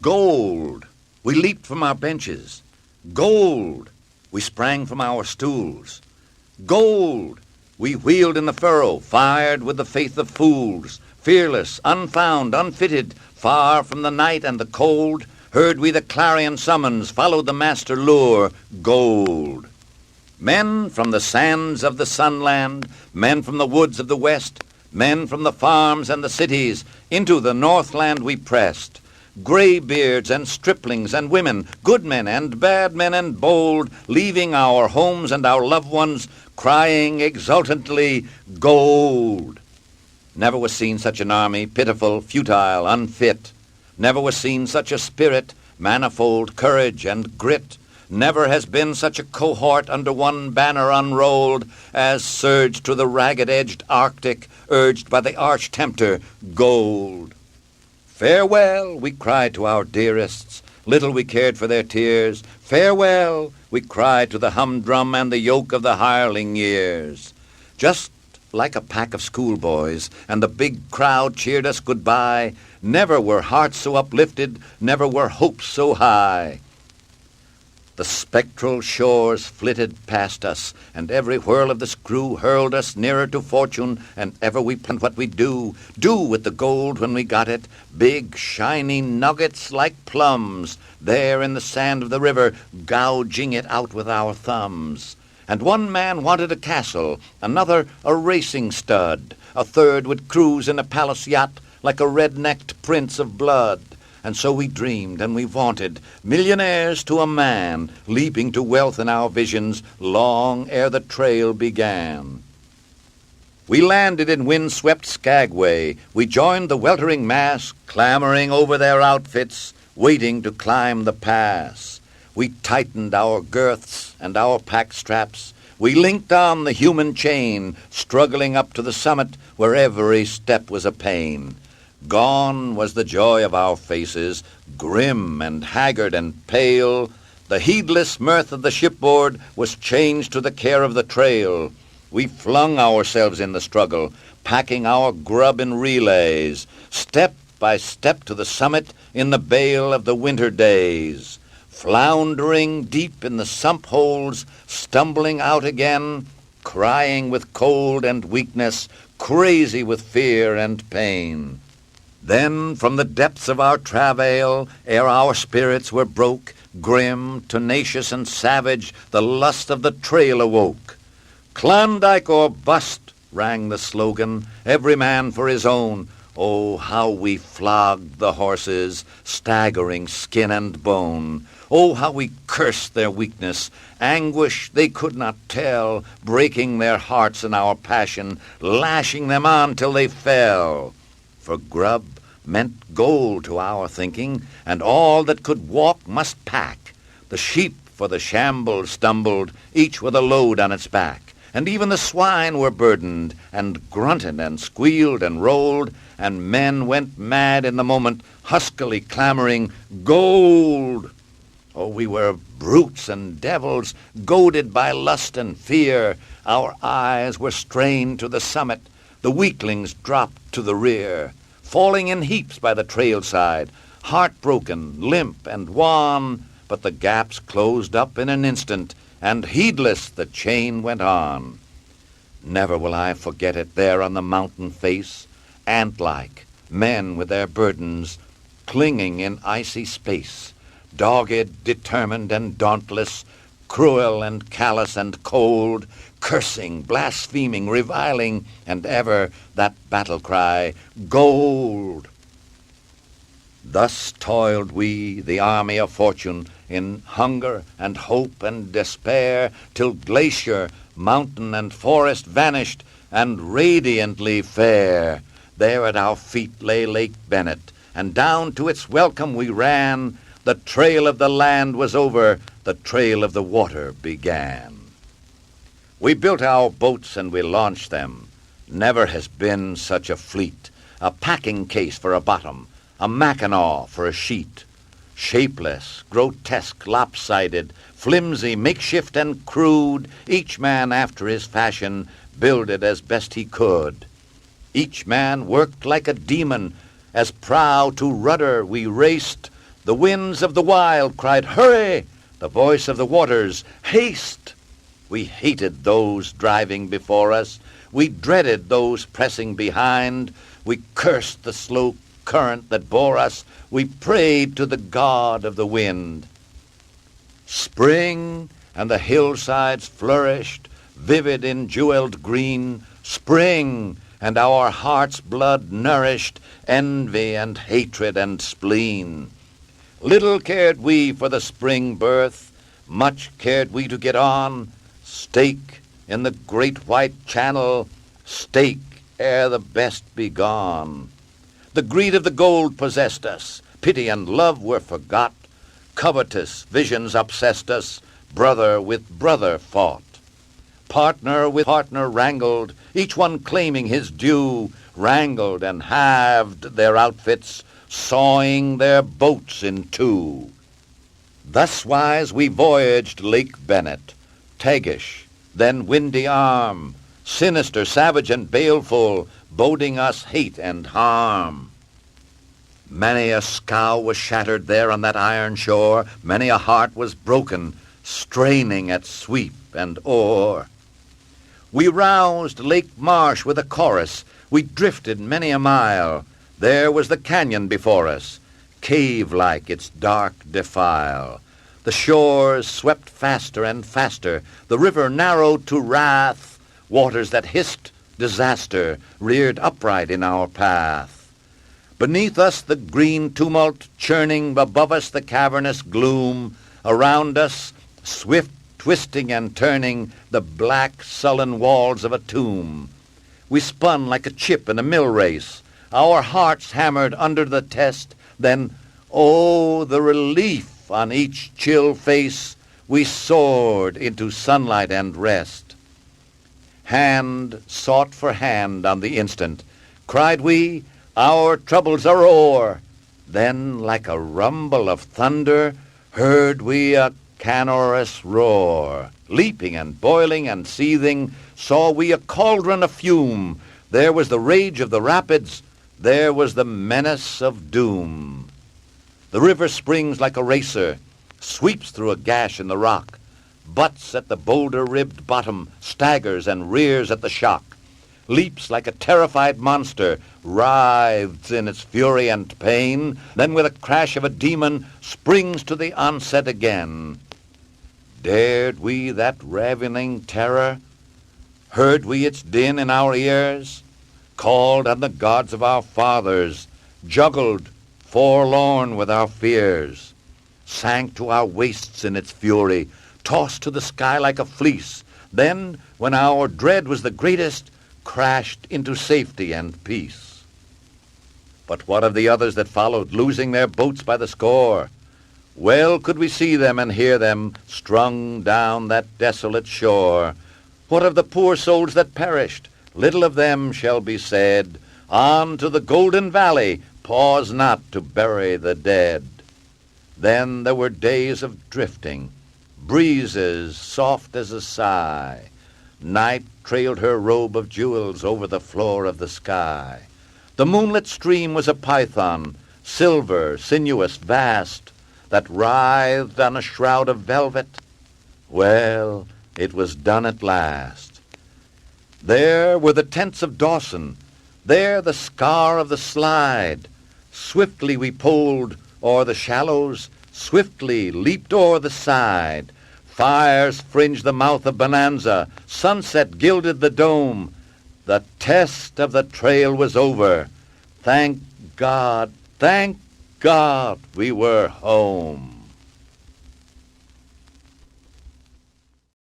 Gold! We leaped from our benches. Gold! We sprang from our stools. Gold! We wheeled in the furrow, fired with the faith of fools. Fearless, unfound, unfitted, far from the night and the cold, heard we the clarion summons, followed the master lure, gold. Men from the sands of the sunland, men from the woods of the west, men from the farms and the cities, into the northland we pressed. Graybeards and striplings and women, good men and bad men and bold, leaving our homes and our loved ones, crying exultantly, gold. Never was seen such an army, pitiful, futile, unfit. Never was seen such a spirit, manifold courage and grit. Never has been such a cohort under one banner unrolled, as surged to the ragged-edged Arctic, urged by the arch-tempter, gold. Farewell, we cried to our dearests, little we cared for their tears. Farewell, we cried to the humdrum and the yoke of the hireling years. Just like a pack of schoolboys, and the big crowd cheered us goodbye, never were hearts so uplifted, never were hopes so high. The spectral shores flitted past us, and every whirl of the screw hurled us nearer to fortune, and ever we planned what we'd do with the gold when we got it, big, shiny nuggets like plums, there in the sand of the river, gouging it out with our thumbs. And one man wanted a castle, another a racing stud, a third would cruise in a palace yacht like a red-necked prince of blood. And so we dreamed and we vaunted, millionaires to a man, leaping to wealth in our visions long ere the trail began. We landed in wind-swept Skagway. We joined the weltering mass, clamoring over their outfits, waiting to climb the pass. We tightened our girths and our pack straps. We linked on the human chain, struggling up to the summit where every step was a pain. Gone was the joy of our faces, grim and haggard and pale. The heedless mirth of the shipboard was changed to the care of the trail. We flung ourselves in the struggle, packing our grub in relays, step by step to the summit in the bale of the winter days. Floundering deep in the sump holes, stumbling out again, crying with cold and weakness, crazy with fear and pain. Then from the depths of our travail, ere our spirits were broke, grim, tenacious, and savage, the lust of the trail awoke. Klondike or bust, rang the slogan, every man for his own. Oh, how we flogged the horses, staggering skin and bone. Oh, how we cursed their weakness, anguish they could not tell, breaking their hearts in our passion, lashing them on till they fell. For grub meant gold to our thinking, and all that could walk must pack. The sheep for the shambles stumbled, each with a load on its back. And even the swine were burdened, and grunted and squealed and rolled, and men went mad in the moment, huskily clamoring, gold! Oh, we were brutes and devils, goaded by lust and fear. Our eyes were strained to the summit, the weaklings dropped to the rear, falling in heaps by the trail side, heartbroken, limp, and wan, but the gaps closed up in an instant, and heedless the chain went on. Never will I forget it there on the mountain face, ant-like, men with their burdens, clinging in icy space, dogged, determined, and dauntless, cruel and callous and cold, cursing, blaspheming, reviling, and ever that battle cry, gold! Thus toiled we, the army of fortune, in hunger and hope and despair, till glacier, mountain, and forest vanished, and radiantly fair. There at our feet lay Lake Bennett, and down to its welcome we ran. The trail of the land was over, the trail of the water began. We built our boats and we launched them. Never has been such a fleet, a packing case for a bottom, a mackinaw for a sheet. Shapeless, grotesque, lopsided, flimsy, makeshift, and crude, each man after his fashion builded as best he could. Each man worked like a demon, as prow to rudder we raced, The winds of the wild cried, "Hurry!" The voice of the waters, "Haste!" We hated those driving before us. We dreaded those pressing behind. We cursed the slow current that bore us. We prayed to the God of the wind. Spring, and the hillsides flourished, vivid in jeweled green. Spring, and our heart's blood nourished envy and hatred and spleen. Little cared we for the spring birth, much cared we to get on, stake in the great white channel, stake ere the best be gone. The greed of the gold possessed us, pity and love were forgot, covetous visions obsessed us, brother with brother fought. Partner with partner wrangled, each one claiming his due, wrangled and halved their outfits, sawing their boats in two. Thuswise we voyaged Lake Bennett, Tagish, then Windy Arm, sinister, savage, and baleful, boding us hate and harm. Many a scow was shattered there on that iron shore, many a heart was broken, straining at sweep and oar. We roused Lake Marsh with a chorus, we drifted many a mile. There was the canyon before us, cave-like its dark defile. The shores swept faster and faster, the river narrowed to wrath, waters that hissed disaster reared upright in our path. Beneath us the green tumult churning, above us the cavernous gloom, around us, swift twisting and turning, the black sullen walls of a tomb. We spun like a chip in a mill race, our hearts hammered under the test, then, oh, the relief on each chill face, we soared into sunlight and rest. Hand sought for hand on the instant, cried we, our troubles are o'er. Then, like a rumble of thunder, heard we a canorous roar. Leaping and boiling and seething, saw we a cauldron of fume. There was the rage of the rapids, there was the menace of doom. The river springs like a racer, sweeps through a gash in the rock, butts at the boulder-ribbed bottom, staggers and rears at the shock, leaps like a terrified monster, writhes in its fury and pain, then with a crash of a demon springs to the onset again. Dared we that ravening terror? Heard we its din in our ears? Called on the gods of our fathers, juggled, forlorn with our fears, sank to our waists in its fury, tossed to the sky like a fleece, then, when our dread was the greatest, crashed into safety and peace. But what of the others that followed, losing their boats by the score? Well could we see them and hear them strung down that desolate shore. What of the poor souls that perished? Little of them shall be said. On to the Golden Valley, pause not to bury the dead. Then there were days of drifting, breezes soft as a sigh. Night trailed her robe of jewels over the floor of the sky. The moonlit stream was a python, silver, sinuous, vast, that writhed on a shroud of velvet. Well, it was done at last. There were the tents of Dawson, there the scar of the slide. Swiftly we poled o'er the shallows, swiftly leaped o'er the side. Fires fringed the mouth of Bonanza, sunset gilded the dome. The test of the trail was over. Thank God, we were home.